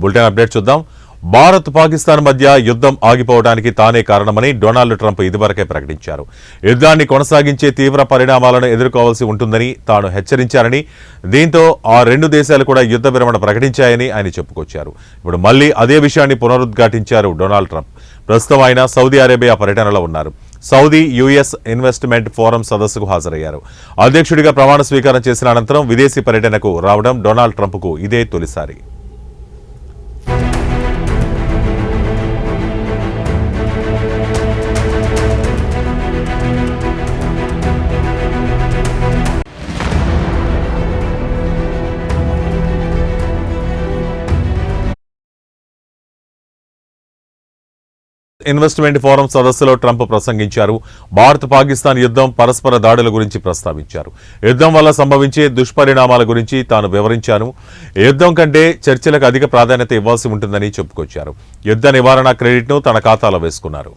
Bulletin update చూద్దాం. భారత్ పాకిస్తాన్ మధ్య యుద్ధం ఆగిపోవడానికి తానే కారణమని డొనాల్డ్ ట్రంప్ ఇదివరకే ప్రకటించారు. యుద్ధాన్ని కొనసాగించే తీవ్ర పరిణామాలను ఎదుర్కోవాల్సి ఉంటుందని తాను హెచ్చరించారని, దీంతో ఆ రెండు దేశాలు కూడా యుద్ధ విరమణ ప్రకటించాయని ఆయన చెప్పుకొచ్చారు. ఇప్పుడు మళ్లీ అదే విషయాన్ని పునరుద్ఘాటించారు డొనాల్డ్ ట్రంప్. ప్రస్తుతం ఆయన సౌదీ అరేబియా పర్యటనలో ఉన్నారు. సౌదీ యుఎస్ ఇన్వెస్ట్మెంట్ ఫోరం సదస్సుకు హాజరయ్యారు. అధ్యక్షుడిగా ప్రమాణ స్వీకారం చేసిన అనంతరం విదేశీ పర్యటనకు రావడం డొనాల్డ్ ట్రంప్కు ఇదే తొలిసారి. ఇన్వెస్ట్మెంట్ ఫోరం సదస్సులో ట్రంప్ ప్రసంగించారు. భారత్ పాకిస్తాన్ యుద్ధం, పరస్పర దాడుల గురించి ప్రస్తావించారు. యుద్ధం వల్ల సంభవించే దుష్పరిణామాల గురించి తాను వివరించాను. యుద్ధం కంటే చర్చలకు అధిక ప్రాధాన్యత ఇవ్వాల్సి ఉంటుందని చెప్పుకొచ్చారు. యుద్ధ నివారణ క్రెడిట్ను తన ఖాతాలో వేసుకున్నారు.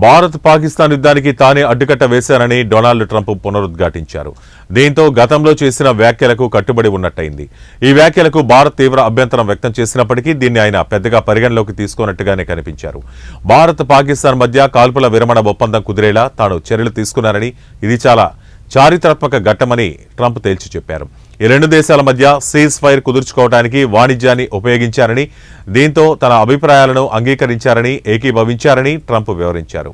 భారత్ పాకిస్తాన్ యుద్ధానికి తానే అడ్డుకట్ట వేశారని డొనాల్డ్ ట్రంప్ పునరుద్ఘాటించారు. దీంతో గతంలో చేసిన వ్యాఖ్యలకు కట్టుబడి ఉన్నట్టయింది. ఈ వ్యాఖ్యలకు భారత్ తీవ్ర అభ్యంతరం వ్యక్తం చేసినప్పటికీ దీన్ని ఆయన పెద్దగా పరిగణలోకి తీసుకున్నట్టుగానే కనిపించారు. భారత్ పాకిస్తాన్ మధ్య కాల్పుల విరమణ ఒప్పందం కుదిరేలా తాను చర్యలు తీసుకున్నారని, ఇది చాలా చారిత్రాత్మక ఘట్టమని ట్రంప్ తేల్చి చెప్పారు. ఈ రెండు దేశాల మధ్య సీజ్ ఫైర్ కుదుర్చుకోవడానికి వాణిజ్యాన్ని ఉపయోగించారని, దీంతో తన అభిప్రాయాలను అంగీకరించారని, ఏకీభవించారని ట్రంప్ వివరించారు.